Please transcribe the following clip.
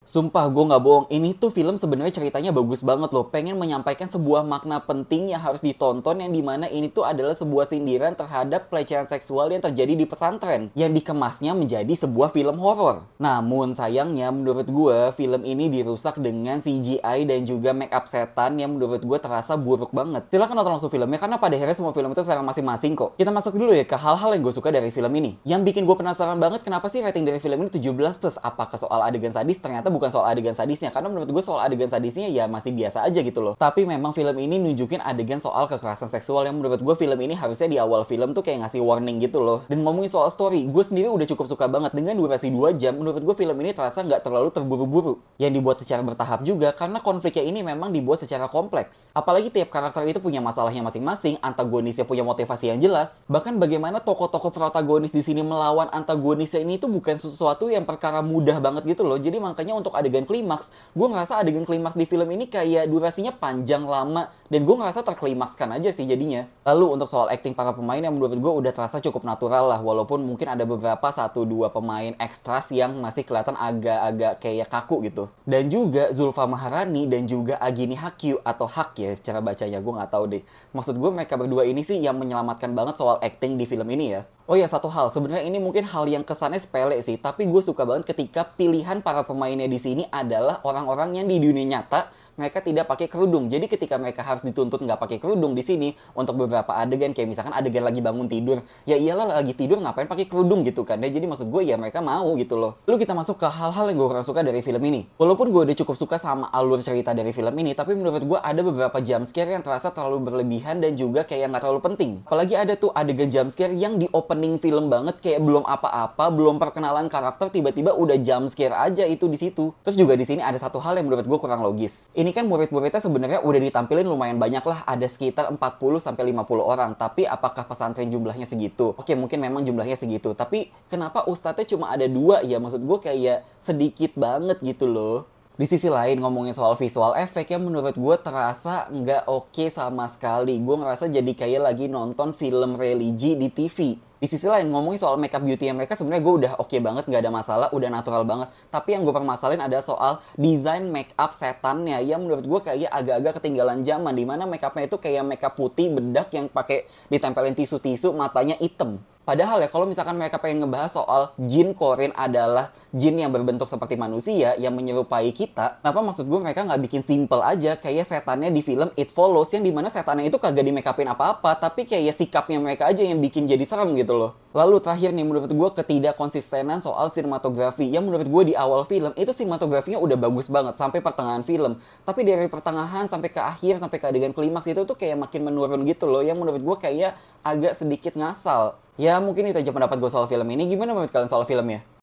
Sumpah gue nggak bohong, ini tuh film sebenarnya ceritanya bagus banget loh. Pengen menyampaikan sebuah makna penting yang harus ditonton, yang dimana ini tuh adalah sebuah sindiran terhadap pelecehan seksual yang terjadi di pesantren, yang dikemasnya menjadi sebuah film horor. Namun sayangnya menurut gue film ini dirusak dengan CGI dan juga make up setan yang menurut gue terasa buruk banget. Silahkan nonton langsung filmnya karena pada akhirnya semua film itu selera masing-masing kok. Kita masuk dulu ya ke hal-hal yang gue suka dari film ini. Yang bikin gue penasaran banget kenapa sih rating dari film ini 17+. Apakah soal adegan sadis? Ternyata bukan soal adegan sadisnya, karena menurut gue soal adegan sadisnya ya masih biasa aja gitu loh. Tapi memang film ini nunjukin adegan soal kekerasan seksual yang menurut gue film ini harusnya di awal film tuh kayak ngasih warning gitu loh. Dan ngomongin soal story, gue sendiri udah cukup suka banget dengan durasi 2 jam. Menurut gue film ini terasa nggak terlalu terburu-buru, yang dibuat secara bertahap juga karena konfliknya ini memang dibuat secara kompleks. Apalagi tiap karakter itu punya masalahnya masing-masing, antagonisnya punya motivasi yang jelas. Bahkan bagaimana tokoh-tokoh protagonis di sini melawan antagonisnya ini tuh bukan sesuatu yang perkara mudah banget gitu loh. Jadi makanya untuk adegan klimaks, gue ngerasa adegan klimaks di film ini kayak durasinya panjang lama dan gue ngerasa terklimakskan aja sih jadinya. Lalu untuk soal acting para pemain yang menurut gue udah terasa cukup natural lah, walaupun mungkin ada beberapa 1-2 pemain ekstras yang masih kelihatan agak-agak kayak kaku gitu. Dan juga Zulfa Maharani dan juga Agini Hakyu atau Hak ya cara bacanya, gue nggak tahu deh. Maksud gue mereka berdua ini sih yang menyelamatkan banget soal acting di film ini ya. Oh ya, satu hal, sebenarnya ini mungkin hal yang kesannya sepele sih, tapi gue suka banget ketika pilihan para pemainnya di sini adalah orang-orang yang di dunia nyata mereka tidak pakai kerudung. Jadi ketika mereka harus dituntut nggak pakai kerudung di sini untuk beberapa adegan, kayak misalkan adegan lagi bangun tidur, ya iyalah lagi tidur ngapain pakai kerudung gitu kan. Dan jadi maksud gue ya mereka mau gitu loh. Lalu kita masuk ke hal-hal yang gue kurang suka dari film ini. Walaupun gue udah cukup suka sama alur cerita dari film ini, tapi menurut gue ada beberapa jump scare yang terasa terlalu berlebihan dan juga kayak nggak terlalu penting. Apalagi ada tuh adegan jump scare yang di opening film banget, kayak belum apa-apa, belum perkenalan karakter, tiba-tiba udah jump scare aja itu di situ. Terus juga di sini ada satu hal yang menurut gue kurang logis. Ini kan murid-muridnya sebenarnya udah ditampilin lumayan banyak lah, ada sekitar 40-50 orang. Tapi apakah pesantren jumlahnya segitu? Oke, mungkin memang jumlahnya segitu. Tapi kenapa ustadznya cuma ada 2 ya? Maksud gue kayak sedikit banget gitu loh. Di sisi lain, ngomongin soal visual efek yang menurut gue terasa nggak oke sama sekali. Gue ngerasa jadi kayak lagi nonton film religi di TV. Di sisi lain, ngomongin soal makeup beauty yang mereka sebenarnya gue udah oke banget, nggak ada masalah, udah natural banget. Tapi yang gue permasalahin ada soal desain makeup setannya yang menurut gue kayak agak-agak ketinggalan zaman, dimana makeupnya itu kayak makeup putih bedak yang pakai ditempelin tisu-tisu, matanya hitam. Padahal ya kalau misalkan mereka pengen ngebahas soal jin Korean adalah jin yang berbentuk seperti manusia yang menyerupai kita, kenapa maksud gue mereka nggak bikin simple aja kayak setannya di film It Follows, yang dimana setannya itu kagak di make upin apa-apa, tapi kayak sikapnya mereka aja yang bikin jadi serem gitu loh. Lalu terakhir nih, menurut gue ketidakkonsistenan soal sinematografi, yang menurut gue di awal film itu sinematografinya udah bagus banget sampai pertengahan film, tapi dari pertengahan sampai ke akhir sampai ke adegan klimaks itu tuh kayak makin menurun gitu loh, yang menurut gue kayak agak sedikit ngasal. Ya mungkin itu aja pendapat gue soal film ini. Gimana menurut kalian soal filmnya?